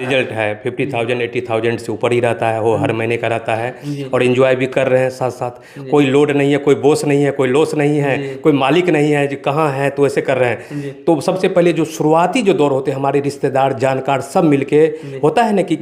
Result है 50,000 80,000 से ऊपर ही रहता है, वो हर महीने का रहता है और एंजॉय भी कर रहे हैं साथ साथ। कोई लोड नहीं है, कोई बोझ नहीं है, कोई लॉस नहीं है, कोई मालिक नहीं है जो कहाँ है तो ऐसे कर रहे हैं। तो सबसे पहले जो शुरुआती जो दौर होते हैं, हमारे रिश्तेदार जानकार सब मिलके होता है ना कि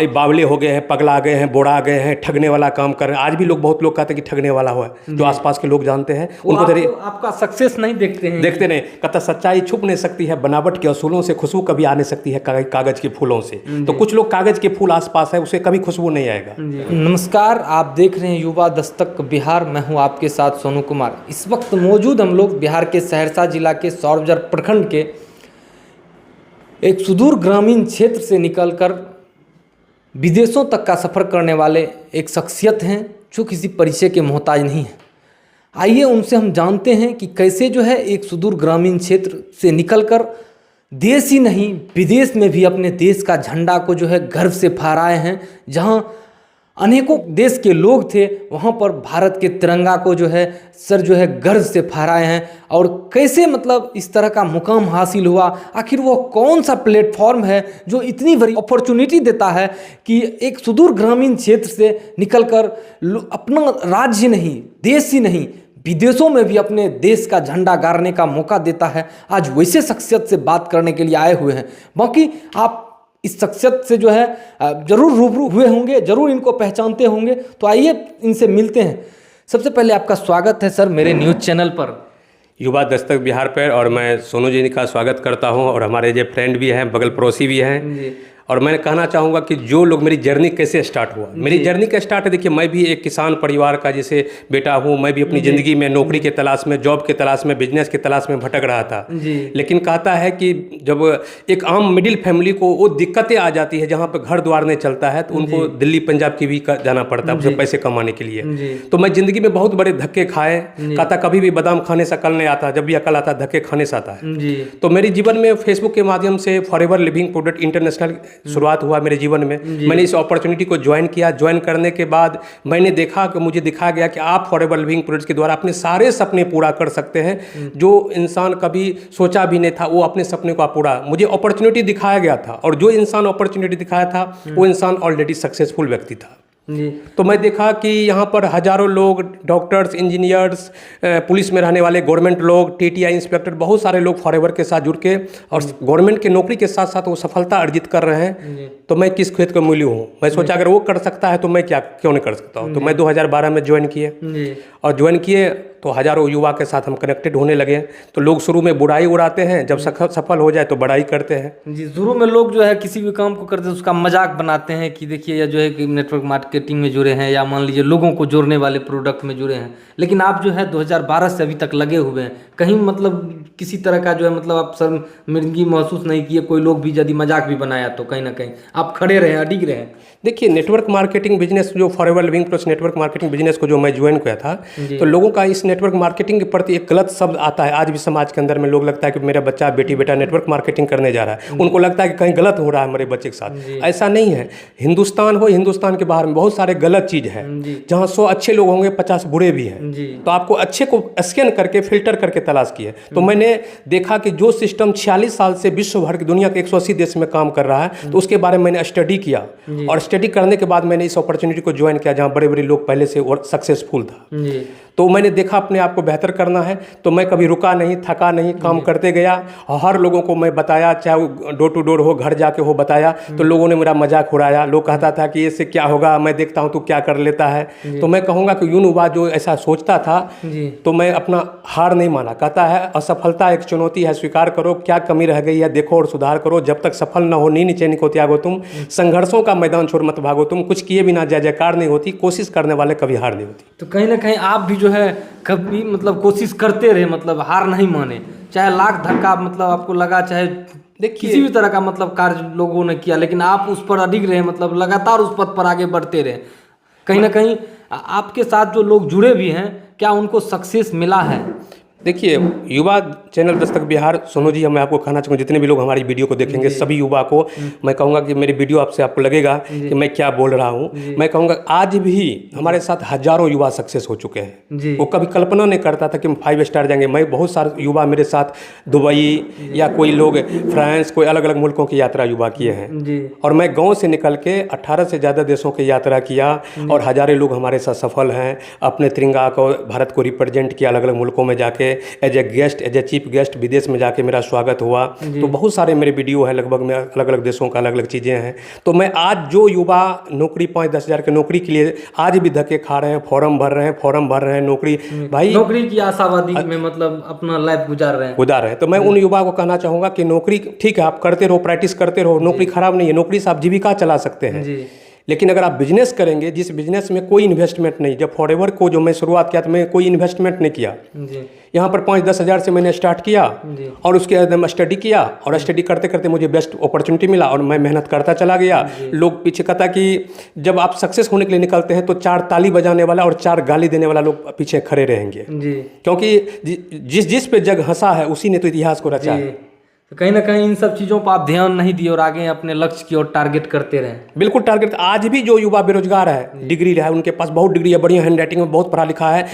बावले हो गए हैं, पगला गए हैं, बोड़ा गए हैं, ठगने वाला काम कर रहे हैं। आज भी लोग बहुत लोग कहते हैं कि ठगने वाला हुआ है, जो आसपास के लोग जानते हैं उनको आपका सक्सेस नहीं देखते नहीं कहता सच्चाई छुप नहीं सकती है, बनावट के असूलों से खुशबू कभी आ नहीं सकती है कागज के फूलों से। तो कुछ लोग कागज के फूल आसपास है, उसे कभी खुशबू नहीं आएगा। नमस्कार, आप देख रहे हैं युवा दस्तक बिहार। मैं हूं आपके साथ सोनू कुमार। इस वक्त मौजूद हम लोग बिहार के सहरसा जिला के सौरजर प्रखंड के एक सुदूर ग्रामीण क्षेत्र से निकलकर विदेशों तक का सफ़र करने वाले एक शख्सियत हैं जो किसी परिचय के मोहताज नहीं है। आइए उनसे हम जानते हैं कि कैसे जो है एक सुदूर ग्रामीण क्षेत्र से निकलकर देश ही नहीं विदेश में भी अपने देश का झंडा को जो है गर्व से फहराए हैं। जहां अनेकों देश के लोग थे वहां पर भारत के तिरंगा को जो है सर जो है गर्व से फहराए हैं। और कैसे मतलब इस तरह का मुकाम हासिल हुआ, आखिर वो कौन सा प्लेटफॉर्म है जो इतनी बड़ी अपॉर्चुनिटी देता है कि एक सुदूर ग्रामीण क्षेत्र से निकलकर अपना राज्य नहीं देश ही नहीं विदेशों में भी अपने देश का झंडा गाड़ने का मौका देता है। आज वैसे शख्सियत से बात करने के लिए आए हुए हैं। बाकी आप इस शख्सियत से जो है जरूर रूबरू हुए होंगे, जरूर इनको पहचानते होंगे। तो आइए इनसे मिलते हैं। सबसे पहले आपका स्वागत है सर मेरे न्यूज़ चैनल पर, युवा दस्तक बिहार पर। और मैं सोनू जी का स्वागत करता हूं और हमारे जो फ्रेंड भी हैं, बगल पड़ोसी भी हैं। और मैं कहना चाहूँगा कि जो लोग मेरी जर्नी कैसे स्टार्ट हुआ, मेरी जर्नी का स्टार्ट है। देखिए, मैं भी एक किसान परिवार का जैसे बेटा हूँ। मैं भी अपनी ज़िंदगी में नौकरी के तलाश में, जॉब के तलाश में, बिजनेस के तलाश में भटक रहा था। लेकिन कहता है कि जब एक आम मिडिल फैमिली को वो दिक्कतें आ जाती है जहाँ पर घर द्वार नहीं चलता है, तो उनको दिल्ली पंजाब की भी जाना पड़ता है उसे पैसे कमाने के लिए। तो मैं ज़िंदगी में बहुत बड़े धक्के खाए। कहता कभी भी बादाम खाने से अकल नहीं आता, जब भी अकल आता धक्के खाने से आता है। तो मेरे जीवन में फेसबुक के माध्यम से फॉरएवर लिविंग प्रोडक्ट इंटरनेशनल शुरुआत हुआ मेरे जीवन में। मैंने इस अपॉर्चुनिटी को ज्वाइन किया। ज्वाइन करने के बाद मैंने देखा कि मुझे दिखाया गया कि आप फॉरएवर लिविंग प्रोडक्ट्स के द्वारा अपने सारे सपने पूरा कर सकते हैं। जो इंसान कभी सोचा भी नहीं था वो अपने सपने को पूरा, मुझे अपॉर्चुनिटी दिखाया गया था। और जो इंसान अपॉर्चुनिटी दिखाया था वो इंसान ऑलरेडी सक्सेसफुल व्यक्ति था। तो मैं देखा कि यहाँ पर हजारों लोग, डॉक्टर्स, इंजीनियर्स, पुलिस में रहने वाले गवर्नमेंट लोग, टीटीआई इंस्पेक्टर, बहुत सारे लोग फॉरएवर के साथ जुड़ के और गवर्नमेंट की नौकरी के साथ साथ वो सफलता अर्जित कर रहे हैं। तो मैं किस खेत का मूल्य हूँ। मैं सोचा अगर वो कर सकता है तो मैं क्यों नहीं कर सकता हूँ। तो मैं 2012 में ज्वाइन किए और ज्वाइन किए तो हजारों युवा के साथ हम कनेक्टेड होने लगे। तो लोग शुरू में बुराई उड़ाते हैं, जब सफल हो जाए तो बड़ाई करते हैं। जी, शुरू में लोग जो है किसी भी काम को करते हैं उसका मजाक बनाते हैं कि देखिए या जो है कि नेटवर्क मार्केटिंग में जुड़े हैं या मान लीजिए लोगों को जोड़ने वाले प्रोडक्ट में जुड़े हैं। लेकिन आप जो है 2012 से अभी तक लगे हुए हैं। कहीं मतलब किसी तरह का जो है मतलब आप शर्मिंदगी महसूस नहीं किए, कोई लोग भी यदि मजाक भी बनाया तो कहीं ना कहीं आप खड़े रहे, अडिग रहे? देखिए, नेटवर्क मार्केटिंग बिजनेस जो forever living plus network marketing business को जो मैं ज्वाइन किया था, तो लोगों का इस नेटवर्क मार्केटिंग के प्रति एक गलत शब्द आता है। आज भी समाज के अंदर में लोग लगता है कि मेरा बच्चा बेटी बेटा नेटवर्क मार्केटिंग करने जा रहा है। उनको लगता है कि कहीं गलत हो रहा है हमारे बच्चे के साथ। ऐसा नहीं है। हिंदुस्तान हो, हिंदुस्तान के बाहर में बहुत सारे गलत चीज़ है। जहाँ 100 अच्छे लोग होंगे 50 बुरे भी हैं। तो आपको अच्छे को स्कैन करके फिल्टर करके तलाश किए। तो मैंने देखा कि जो सिस्टम 46 साल से विश्व भर की दुनिया के 180 देश में काम कर रहा है, तो उसके बारे में मैंने स्टडी किया। और स्टडी करने के बाद मैंने इस अपॉर्चुनिटी को ज्वाइन किया जहाँ बड़े बड़े लोग पहले से सक्सेसफुल था। तो मैंने देखा अपने आप को बेहतर करना है। तो मैं कभी रुका नहीं, थका नहीं, काम करते गया। और हर लोगों को मैं बताया, चाहे वो डोर टू डोर हो, घर जाके हो बताया। तो लोगों ने मेरा मजाक उड़ाया। लोग कहता था कि इससे क्या होगा, मैं देखता हूँ तू क्या कर लेता है। तो मैं कहूँगा कि युवा जो ऐसा सोचता था, तो मैं अपना हार नहीं माना। कहता है असफलता एक चुनौती है, स्वीकार करो, क्या कमी रह गई है देखो और सुधार करो। जब तक सफल न हो नींद चैन को त्यागो तुम, संघर्षों का मैदान छोड़ मत भागो तुम। कुछ किए बिना जय जयकार नहीं होती, कोशिश करने वाले कभी हार नहीं होती। तो कहीं ना कहीं आप भी जो है कभी मतलब कोशिश करते रहे, मतलब हार नहीं माने, चाहे लाख धक्का मतलब आपको लगा, चाहे देखिए किसी भी तरह का मतलब कार्य लोगों ने किया, लेकिन आप उस पर अडिग रहे, मतलब लगातार उस पथ पर आगे बढ़ते रहे। कहीं ना कहीं आपके साथ जो लोग जुड़े भी हैं, क्या उनको सक्सेस मिला है? देखिए, युवा चैनल दस्तक बिहार, सोनू जी, मैं आपको कहना चाहूँगा जितने भी लोग हमारी वीडियो को देखेंगे सभी युवा को मैं कहूँगा कि मेरी वीडियो आपसे आपको लगेगा कि मैं क्या बोल रहा हूँ। मैं कहूँगा आज भी हमारे साथ हजारों युवा सक्सेस हो चुके हैं। वो कभी कल्पना नहीं करता था कि हम 5 स्टार जाएंगे। मैं बहुत सारे युवा मेरे साथ दुबई या कोई लोग फ्रांस, कोई अलग अलग मुल्कों की यात्रा युवा किए हैं। और मैं गाँव से निकल के 18 से ज़्यादा देशों की यात्रा किया और हजारों लोग हमारे साथ सफल हैं। अपने तिरंगा को, भारत को रिप्रेजेंट किया अलग अलग मुल्कों में जाके as a guest, as a chief guest विदेश में जाके मेरा स्वागत हुआ। तो बहुत सारे मेरे वीडियो हैं, लगभग में अलग अलग देशों का अलग अलग चीज़ें हैं। तो मैं आज जो युवा नौकरी 5-10 हज़ार की नौकरी के लिए आज भी धक्के खा रहे हैं, फॉर्म भर रहे हैं नौकरी, भाई नौकरी की आशावादी में मतलब अपना लाइफ गुजार रहे हैं। तो मैं उन युवा को कहना चाहूँगा कि नौकरी ठीक है, आप करते रहो, प्रैक्टिस करते रहो, नौकरी खराब नहीं है, नौकरी से आप जीविका चला सकते हैं। लेकिन अगर आप बिजनेस करेंगे, जिस बिजनेस में कोई इन्वेस्टमेंट नहीं, जब फॉरएवर को जो मैं शुरुआत किया तो मैं कोई इन्वेस्टमेंट नहीं किया। यहाँ पर 5-10 हज़ार से मैंने स्टार्ट किया और उसके बाद मैं स्टडी किया और स्टडी करते करते मुझे बेस्ट अपॉर्चुनिटी मिला और मैं मेहनत करता चला गया। लोग पीछे कहता कि जब आप सक्सेस होने के लिए निकलते हैं तो 4 ताली बजाने वाला और 4 गाली देने वाला लोग पीछे खड़े रहेंगे, क्योंकि जिस पे जग हंसा है उसी ने तो इतिहास को रचा है। तो कहीं ना कहीं इन सब चीज़ों पर आप ध्यान नहीं दिए और आगे अपने लक्ष्य की ओर टारगेट करते रहे। बिल्कुल टारगेट। आज भी जो युवा बेरोजगार है, डिग्री है, उनके पास बहुत डिग्री है, बढ़िया हैंड राइटिंग में बहुत पढ़ा लिखा है,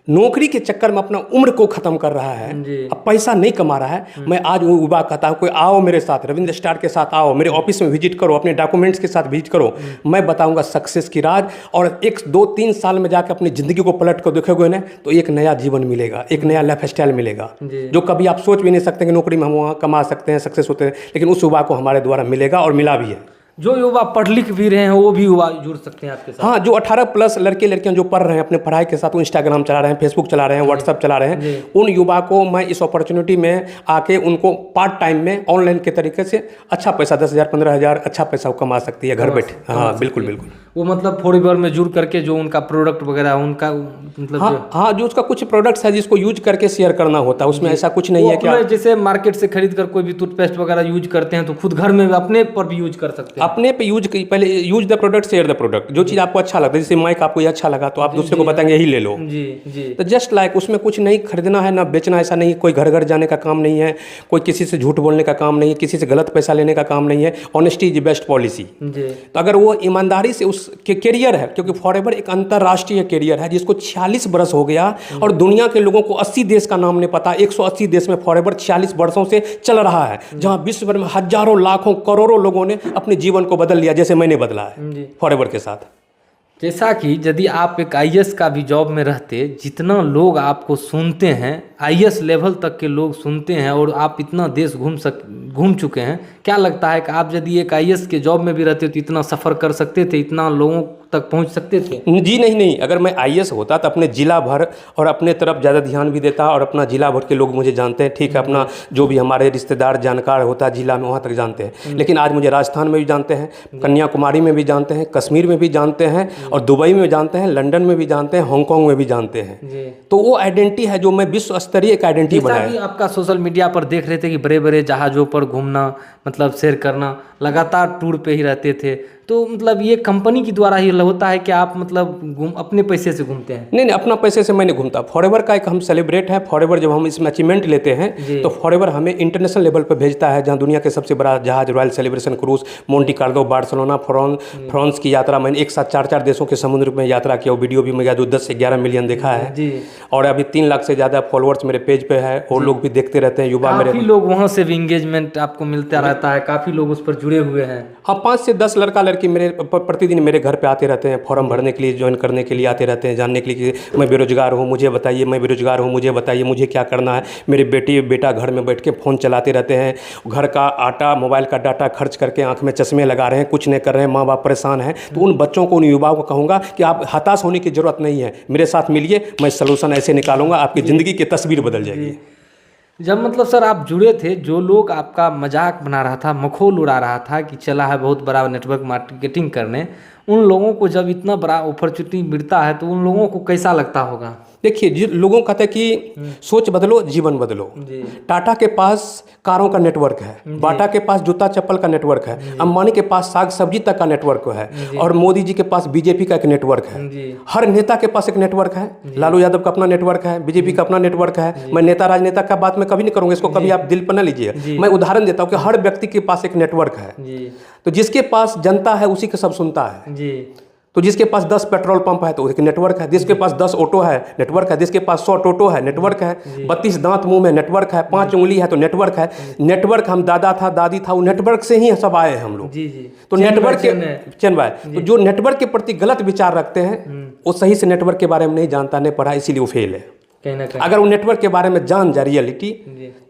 नौकरी के चक्कर में अपना उम्र को खत्म कर रहा है, अब पैसा नहीं कमा रहा है। मैं आज वो युवा कहता हूँ, कोई आओ मेरे साथ, रविंद्र स्टार के साथ आओ, मेरे ऑफिस में विजिट करो, अपने डॉक्यूमेंट्स के साथ विजिट करो, मैं बताऊंगा सक्सेस की राज। और 1-2-3 साल में जाकर अपनी ज़िंदगी को पलट कर देखोगे ना तो एक नया जीवन मिलेगा, एक नया लाइफ स्टाइल मिलेगा जो कभी आप सोच भी नहीं सकते कि नौकरी में हम वहाँ कमा सकते हैं, सक्सेस होते हैं, लेकिन उस युवा को हमारे द्वारा मिलेगा और मिला भी है। जो युवा पढ़ लिख भी रहे हैं वो भी युवा जुड़ सकते हैं आपके साथ। हाँ, जो 18+ लड़के लड़कियां जो पढ़ रहे हैं, अपने पढ़ाई के साथ इंस्टाग्राम चला रहे हैं, फेसबुक चला रहे हैं, व्हाट्सअप चला रहे हैं, उन युवा को मैं इस अपॉर्चुनिटी में आके उनको पार्ट टाइम में ऑनलाइन के तरीके से अच्छा पैसा 10,000 15,000 अच्छा पैसा वो कमा सकती है घर बैठे। हाँ बिल्कुल बिल्कुल। वो मतलब फॉरएवर में जुड़ करके जो उनका प्रोडक्ट वगैरह उनका मतलब हाँ जो उसका कुछ प्रोडक्ट्स है जिसको यूज करके शेयर करना होता है, उसमें ऐसा कुछ नहीं है क्या जैसे मार्केट से खरीद कर कोई भी टूथपेस्ट वगैरह यूज करते हैं तो खुद घर में अपने पर भी यूज कर सकते हैं। अपने पे यूज, पहले use the product, share the product. जो चीज़ आपको अच्छा लगता है, जैसे माइक आपको ये अच्छा लगा तो आप दूसरे को बताएंगे यही ले लो। तो जस्ट लाइक उसमें कुछ नहीं खरीदना है ना बेचना, ऐसा नहीं, कोई घर घर जाने का काम नहीं है, कोई किसी से झूठ बोलने का काम नहीं है, किसी से गलत पैसा लेने का काम नहीं है। Honesty is best policy. तो अगर वो ईमानदारी से उस कैरियर है, क्योंकि फॉरएवर एक अंतर्राष्ट्रीय कैरियर है जिसको 46 बरस हो गया और दुनिया के लोगों को 80 देश का नाम नहीं पता। 180 देश में फॉरएवर 46 वर्षों से चल रहा है, जहां विश्व भर में हजारों लाखों करोड़ों लोगों ने अपने जीवन को बदल लिया, जैसे मैंने बदला है फॉरएवर के साथ। जैसा कि यदि आप एक आईएएस का भी जॉब में रहते, जितना लोग आपको सुनते हैं, आईएएस लेवल तक के लोग सुनते हैं और आप इतना देश घूम चुके हैं, क्या लगता है कि आप यदि एक आईएएस के जॉब में भी रहते तो इतना सफ़र कर सकते थे, इतना लोगों तक पहुंच सकते थे? जी नहीं, अगर मैं आईएएस होता तो अपने जिला भर और अपने तरफ ज़्यादा ध्यान भी देता और अपना जिला भर के लोग मुझे जानते हैं, ठीक है, अपना जो भी हमारे रिश्तेदार जानकार होता है जिला में वहाँ तक जानते हैं। लेकिन आज मुझे राजस्थान में भी जानते हैं, कन्याकुमारी में भी जानते हैं, कश्मीर में भी जानते हैं और दुबई में जानते हैं, लंदन में भी जानते हैं, हांगकांग में भी जानते हैं। तो वो आइडेंटिटी है जो मैं विश्व स्तरीय एक आइडेंटिटी बनाया। आपका सोशल मीडिया पर देख रहे थे कि बड़े बड़े जहाज़ों पर घूमना, मतलब शेयर करना, लगातार टूर पे ही रहते थे, तो मतलब ये कंपनी के द्वारा ही होता है कि आप मतलब अपने पैसे से घूमते हैं? नहीं, अपना पैसे से मैं नहीं घूमता। फॉरएवर का एक हम सेलिब्रेट है। फॉरएवर जब हम इसमें अचीवमेंट लेते हैं तो फॉरएवर हमें इंटरनेशनल लेवल पर भेजता है, जहां दुनिया के सबसे बड़ा जहाज royal celebration cruise, Monte Carlo, Barcelona, France की यात्रा मैंने एक साथ 4 देशों के समुद्र में यात्रा किया। वीडियो भी मैं 10 से 11 मिलियन देखा है और अभी 3 लाख से ज़्यादा फॉलोअर्स मेरे पेज पे है और लोग भी देखते रहते हैं। युवा मेरे लोग वहाँ से भी इंगेजमेंट आपको मिलता रहता है, काफ़ी लोग उस पर जुड़े हुए हैं। हाँ, 5 से 10 लड़का लड़की मेरे प्रतिदिन मेरे घर पे आते रहते हैं, फॉर्म भरने के लिए, ज्वाइन करने के लिए आते रहते हैं, जानने के लिए कि मैं बेरोजगार हूँ, मुझे बताइए, मैं बेरोजगार हूँ, मुझे बताइए, मुझे क्या करना है। मेरे बेटा घर में बैठ के फ़ोन चलाते रहते हैं, घर का आटा, मोबाइल का डाटा खर्च करके आंख में चश्मे लगा रहे हैं, कुछ नहीं कर रहे हैं, माँ बाप परेशान हैं। तो उन बच्चों को, उन युवाओं को कहूँगा कि आप हताश होने की ज़रूरत नहीं है, मेरे साथ मिलिए, मैं सलूशन ऐसे निकालूंगा, आपकी ज़िंदगी की तस्वीर बदल जाएगी। जब मतलब सर आप जुड़े थे, जो लोग आपका मजाक बना रहा था, मखौल उड़ा रहा था कि चला है बहुत बड़ा नेटवर्क मार्केटिंग करने, उन लोगों को जब इतना बड़ा अपॉर्चुनिटी मिलता है तो उन लोगों को कैसा लगता होगा? देखिए, जो लोगों कहते हैं कि सोच बदलो जीवन बदलो। टाटा के पास कारों का नेटवर्क है, बाटा के पास जूता चप्पल का नेटवर्क है, अंबानी के पास साग सब्जी तक का नेटवर्क है, और मोदी जी के पास बीजेपी का एक नेटवर्क है। हर नेता के पास एक नेटवर्क है। लालू यादव का अपना नेटवर्क है, बीजेपी का अपना नेटवर्क है। मैं नेता राजनेता का बात मैं कभी नहीं करूंगा, इसको कभी आप दिल पर न लीजिए। मैं उदाहरण देता हूँ कि हर व्यक्ति के पास एक नेटवर्क है। तो जिसके पास जनता है उसी का सब सुनता है। तो जिसके पास 10 पेट्रोल पंप है तो एक नेटवर्क है, जिसके पास 10 ऑटो है नेटवर्क है, जिसके पास 100 टोटो है नेटवर्क है, 32 दांत मुंह में नेटवर्क है, 5 उंगली है तो नेटवर्क है। नेटवर्क हम दादा था दादी था वो नेटवर्क से ही सब आए हैं हम लोग। तो नेटवर्क के चैन भाई, तो जो नेटवर्क के प्रति गलत विचार रखते हैं वो सही से नेटवर्क के बारे में नहीं जानता, नहीं पढ़ा, इसीलिए वो फेल है। अगर वो नेटवर्क के बारे में जान जाए रियलिटी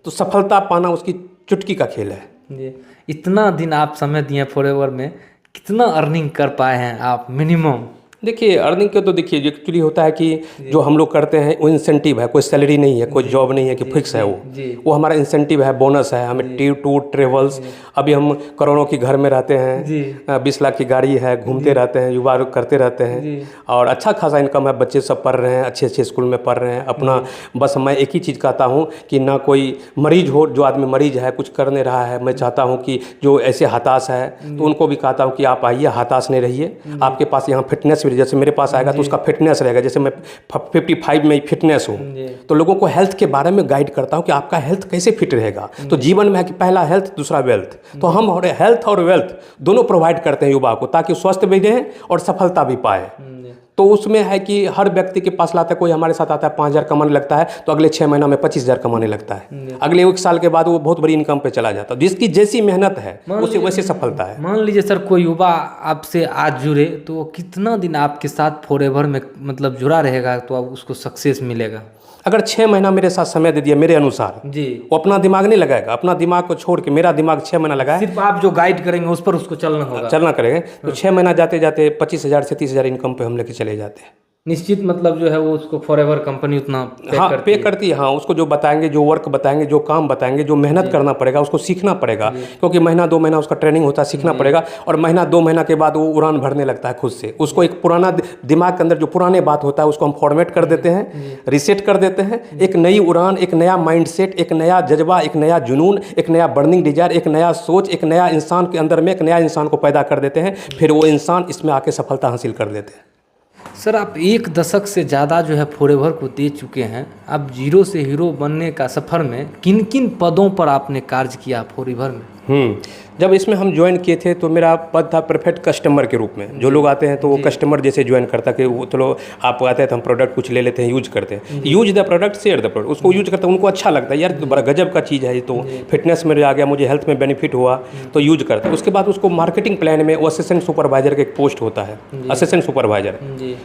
तो सफलता पाना उसकी चुटकी का खेल है। इतना दिन आप समय दिए फॉरएवर में, कितना अर्निंग कर पाए हैं आप मिनिमम? देखिए, अर्निंग के तो देखिए एक्चुअली होता है कि जो हम लोग करते हैं वो इंसेंटिव है, कोई सैलरी नहीं है, कोई जॉब नहीं है कि फिक्स है। वो हमारा इंसेंटिव है, बोनस है। हमें टूर ट्रेवल्स, अभी हम करोड़ों की घर में रहते हैं, 20 लाख की गाड़ी है, घूमते रहते हैं, युवा करते रहते हैं और अच्छा खासा इनकम है। बच्चे सब पढ़ रहे हैं, अच्छे अच्छे स्कूल में पढ़ रहे हैं अपना। बस मैं एक ही चीज़ कहता हूँ कि ना कोई मरीज हो, जो आदमी मरीज है कुछ कर नहीं रहा है, मैं चाहता हूँ कि जो ऐसे हताश है तो उनको भी कहता हूँ कि आप आइए, हताश नहीं रहिए। आपके पास यहाँ फिटनेस, जैसे मेरे पास आएगा तो उसका फिटनेस रहेगा। जैसे मैं 55 में फिटनेस हूँ तो लोगों को हेल्थ के बारे में गाइड करता हूँ कि आपका हेल्थ कैसे फिट रहेगा। तो जीवन में है कि पहला हेल्थ, दूसरा वेल्थ। तो हम हेल्थ और वेल्थ दोनों प्रोवाइड करते हैं युवा को, ताकि स्वस्थ भी रहें और सफलता भी पाए। तो उसमें है कि हर व्यक्ति के पास लाता है, कोई हमारे साथ आता है 5,000 कमाने लगता है तो अगले 6 महीना में 25,000 कमाने लगता है। अगले 1 साल के बाद वो बहुत बड़ी इनकम पे चला जाता है। जिसकी जैसी मेहनत है उसे वैसे सफलता है। मान लीजिए सर कोई युवा आपसे आज जुड़े तो वो कितना दिन आपके साथ फॉरएवर में मतलब जुड़ा रहेगा तो अब उसको सक्सेस मिलेगा? अगर 6 महीना मेरे साथ समय दे दिया मेरे अनुसार जी, वो अपना दिमाग नहीं लगाएगा, अपना दिमाग को छोड़ के मेरा दिमाग 6 महीना लगाए, सिर्फ आप जो गाइड करेंगे उस पर उसको चलना होगा, चलना करेंगे तो 6 महीना जाते जाते 25,000 से 30,000 इनकम पे हम लेके चले जाते हैं। निश्चित मतलब जो है वो उसको फॉरएवर कंपनी उतना पे करती है। हाँ, उसको जो बताएंगे, जो वर्क बताएंगे, जो काम बताएंगे, जो मेहनत करना पड़ेगा उसको सीखना पड़ेगा, क्योंकि महीना 2 महीना उसका ट्रेनिंग होता है, सीखना पड़ेगा। और महीना 2 महीना के बाद वो उड़ान भरने लगता है खुद से। उसको एक पुराना दिमाग के अंदर जो पुराने बात होता है उसको हम फॉर्मेट कर देते हैं, रिसेट कर देते हैं। एक नई उड़ान, एक नया माइंडसेट, एक नया जज्बा, एक नया जुनून, एक नया बर्निंग डिजायर, एक नया सोच, एक नया इंसान के अंदर में एक नया इंसान को पैदा कर देते हैं। फिर वो इंसान इसमें आके सफलता हासिल कर लेते हैं। सर आप 1 दशक से ज़्यादा जो है फॉरएवर को दे चुके हैं। अब जीरो से हीरो बनने का सफ़र में किन किन पदों पर आपने कार्य किया फॉरएवर में? जब इसमें हम ज्वाइन किए थे तो मेरा पद था परफेक्ट कस्टमर के रूप में। जो लोग आते हैं तो वो कस्टमर जैसे ज्वाइन करता कि वो चलो आप आते हैं तो हम प्रोडक्ट कुछ ले लेते हैं, यूज करते हैं। Use the product, share the product. उसको यूज करते हैं, उनको अच्छा लगता है, यार तो बड़ा गजब का चीज़ है ये, तो फिटनेस में आ गया, मुझे हेल्थ में बेनिफिट हुआ तो यूज करते हैं। उसके बाद उसको मार्केटिंग प्लान में वो असिस्टेंट सुपरवाइजर का एक पोस्ट होता है, असिस्टेंट सुपरवाइजर।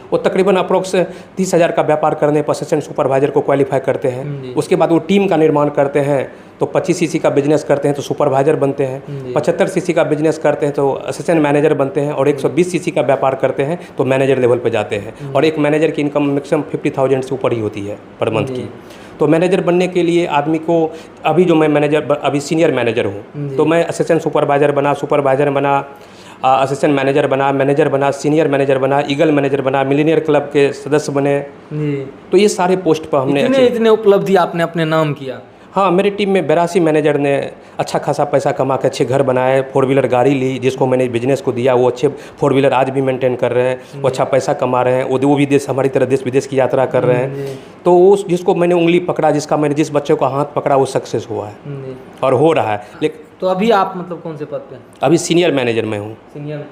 वो तकरीबन अप्रोक्स 30,000 का व्यापार करने पर असिस्टेंट सुपरवाइजर को क्वालिफाई करते हैं। उसके बाद वो टीम का निर्माण करते हैं तो 25 सीसी का बिजनेस करते हैं तो सुपरवाइजर बनते हैं, 75 सीसी का बिजनेस करते हैं तो असिस्टेंट मैनेजर बनते हैं, और 120 सीसी का व्यापार करते हैं तो मैनेजर लेवल पे जाते हैं। और एक मैनेजर की इनकम मैक्सिमम 50,000 से ऊपर ही होती है पर मंथ की। तो मैनेजर बनने के लिए आदमी को, अभी जो मैं मैनेजर, अभी सीनियर मैनेजर हूँ, तो मैं असिस्टेंट सुपरवाइजर बना, सुपरवाइजर बना, असिस्टेंट मैनेजर बना, मैनेजर बना, सीनियर मैनेजर बना, ईगल मैनेजर बना, मिलीनियर क्लब के सदस्य बने। तो ये सारे पोस्ट पर हमने इतने उपलब्धि आपने अपने नाम किया। हाँ, मेरी टीम में 82 मैनेजर ने अच्छा खासा पैसा कमा के अच्छे घर बनाए, 4 व्हीलर गाड़ी ली, जिसको मैंने बिजनेस को दिया वो अच्छे 4 व्हीलर आज भी मेंटेन कर रहे हैं, वो अच्छा पैसा कमा रहे हैं, वो भी देश हमारी तरह देश विदेश की यात्रा कर रहे हैं। तो उस जिसको मैंने उंगली पकड़ा, जिसका मैंने जिस बच्चे को हाथ पकड़ा वो सक्सेस हुआ है और हो रहा है। लेकिन तो अभी आप मतलब कौन से पद पे? अभी सीनियर मैनेजर में हूँ। सीनियर।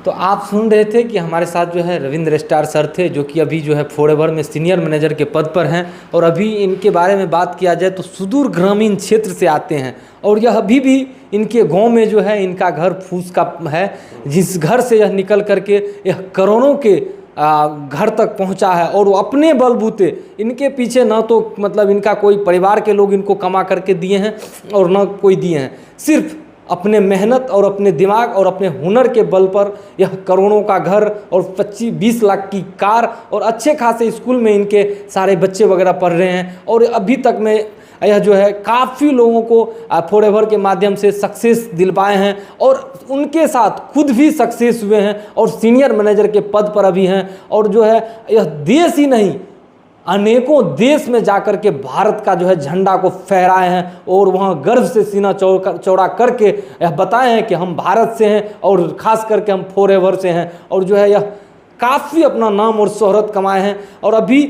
तो आप सुन रहे थे कि हमारे साथ जो है रविंद्र स्टार सर थे, जो कि अभी जो है फॉरएवर में सीनियर मैनेजर के पद पर हैं। और अभी इनके बारे में बात किया जाए तो सुदूर ग्रामीण क्षेत्र से आते हैं और यह अभी भी इनके गांव में जो है इनका घर फूस का है, जिस घर से यह निकल करके यह करोड़ों के घर तक पहुंचा है। और वो अपने बलबूते, इनके पीछे ना तो मतलब इनका कोई परिवार के लोग इनको कमा करके दिए हैं और ना कोई दिए हैं, सिर्फ अपने मेहनत और अपने दिमाग और अपने हुनर के बल पर यह करोड़ों का घर और 25-20 लाख की कार और अच्छे खासे स्कूल में इनके सारे बच्चे वगैरह पढ़ रहे हैं। और अभी तक में यह जो है काफ़ी लोगों को फॉरएवर के माध्यम से सक्सेस दिलवाए हैं और उनके साथ खुद भी सक्सेस हुए हैं और सीनियर मैनेजर के पद पर अभी हैं। और जो है यह देश ही नहीं, अनेकों देश में जाकर के भारत का जो है झंडा को फहराए हैं और वहाँ गर्व से सीना चौड़ा करके यह बताए हैं कि हम भारत से हैं और ख़ास करके हम फॉरएवर से हैं, और जो है यह काफ़ी अपना नाम और शोहरत कमाए हैं। और अभी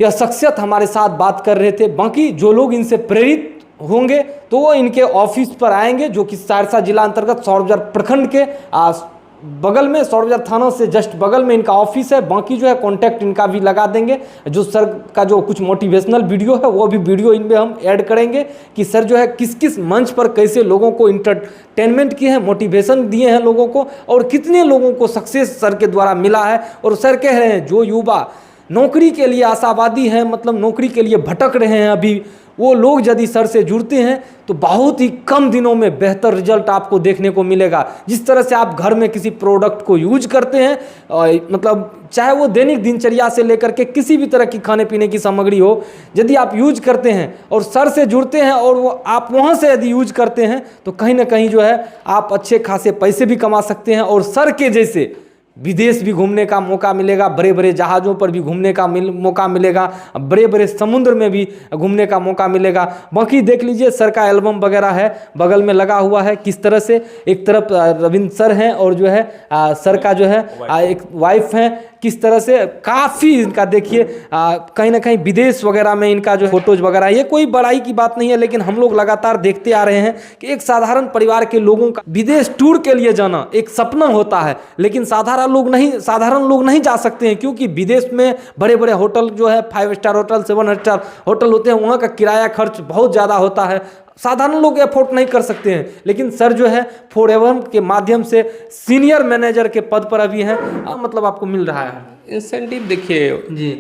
यह शख्सियत हमारे साथ बात कर रहे थे। बाकी जो लोग इनसे प्रेरित होंगे तो वो इनके ऑफिस पर आएंगे, जो कि सहरसा जिला अंतर्गत सौरभजर प्रखंड के बगल में, सौरभजर थाना से जस्ट बगल में इनका ऑफिस है। बाकी जो है कॉन्टैक्ट इनका भी लगा देंगे। जो सर का जो कुछ मोटिवेशनल वीडियो है वो भी वीडियो इनमें हम ऐड करेंगे कि सर जो है किस किस मंच पर कैसे लोगों को इंटरटेनमेंट किए हैं, मोटिवेशन दिए हैं लोगों को, और कितने लोगों को सक्सेस सर के द्वारा मिला है। और सर कह रहे हैं जो युवा नौकरी के लिए आशावादी हैं, मतलब नौकरी के लिए भटक रहे हैं अभी, वो लोग यदि सर से जुड़ते हैं तो बहुत ही कम दिनों में बेहतर रिजल्ट आपको देखने को मिलेगा। जिस तरह से आप घर में किसी प्रोडक्ट को यूज करते हैं, मतलब चाहे वो दैनिक दिनचर्या से लेकर के किसी भी तरह की खाने पीने की सामग्री हो, यदि आप यूज करते हैं और सर से जुड़ते हैं और वो आप वहाँ से यदि यूज करते हैं तो कहीं ना कहीं जो है आप अच्छे खासे पैसे भी कमा सकते हैं, और सर के जैसे विदेश भी घूमने का मौका मिलेगा, बड़े बड़े जहाज़ों पर भी घूमने का मौका मिलेगा, बड़े बड़े समुद्र में भी घूमने का मौका मिलेगा। बाकी देख लीजिए सर का एल्बम वगैरह है बगल में लगा हुआ है, किस तरह से एक तरफ रविंद्र सर हैं और जो है सर का जो है एक वाइफ है, किस तरह से काफ़ी इनका देखिए कहीं ना कहीं विदेश वगैरह में इनका जो फोटोज वगैरह, ये कोई बड़ाई की बात नहीं है, लेकिन हम लोग लगातार देखते आ रहे हैं कि एक साधारण परिवार के लोगों का विदेश टूर के लिए जाना एक सपना होता है, लेकिन साधारण लोग नहीं जा सकते हैं, क्योंकि विदेश में बड़े बड़े होटल जो है 5 स्टार होटल 7 स्टार होटल होते हैं, वहाँ का किराया खर्च बहुत ज़्यादा होता है, साधारण लोग अफोर्ड नहीं कर सकते हैं। लेकिन सर जो है फॉरएवर के माध्यम से सीनियर मैनेजर के पद पर अभी हैं, मतलब आपको मिल रहा है इंसेंटिव। देखिए जी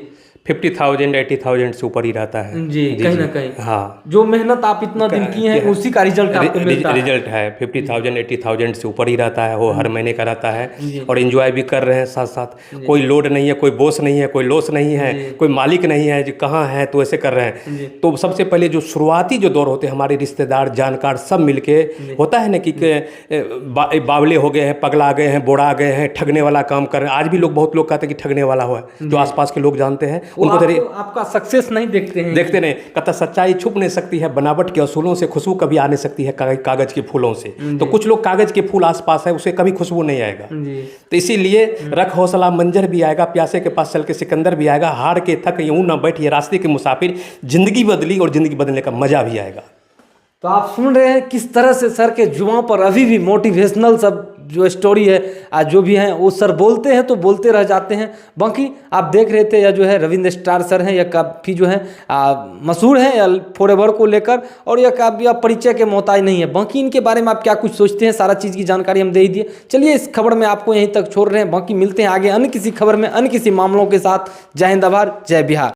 50,000 80,000 से ऊपर ही रहता है जी, कहीं ना कहीं। हाँ, जो मेहनत आप इतना दिन की है उसी का रिजल्ट आपको मिलता है। रिजल्ट है 50,000 80,000 से ऊपर ही रहता है, वो हर महीने का रहता है, और एंजॉय भी कर रहे हैं साथ साथ। कोई लोड नहीं है, कोई बॉस नहीं है, कोई लॉस नहीं है, कोई मालिक नहीं है जो कहाँ है तो ऐसे कर रहे हैं। तो सबसे पहले जो शुरुआती जो दौर होते हैं, हमारे रिश्तेदार जानकार सब मिलके होता है ना कि बावले हो गए हैं, पगला गए हैं, बोड़ा गए हैं, ठगने वाला काम कर रहे हैं। आज भी लोग बहुत लोग कहते हैं कि ठगने वाला हुआ है, जो आसपास के लोग जानते हैं उनको आपका सक्सेस नहीं देखते नहीं, कहता सच्चाई छुप नहीं सकती है बनावट के असूलों से, खुशबू कभी आ नहीं सकती है कागज के फूलों से। तो कुछ लोग कागज के फूल आसपास है, उसे कभी खुशबू नहीं आएगा। तो इसीलिए रख हौसला, मंजर भी आएगा, प्यासे के पास चल के सिकंदर भी आएगा, हार के थक यूं ना बैठिए रास्ते के मुसाफिर, जिंदगी बदली और जिंदगी बदलने का मजा भी आएगा। तो आप सुन रहे हैं किस तरह से सर के जुबान पर अभी भी मोटिवेशनल सब जो स्टोरी है आज जो भी हैं वो सर बोलते हैं तो बोलते रह जाते हैं। बाकी आप देख रहे थे या जो है रविंद्र स्टार सर हैं, या काफ़ी जो है मशहूर हैं या फॉरएवर को लेकर, और यह काफ़ी परिचय के मोहताज नहीं है। बाकी इनके बारे में आप क्या कुछ सोचते हैं, सारा चीज़ की जानकारी हम दे ही दिए। चलिए इस खबर में आपको यहीं तक छोड़ रहे हैं, बाकी मिलते हैं आगे अन्य किसी खबर में अन्य किसी मामलों के साथ। जय हिंद, आभार, जय बिहार।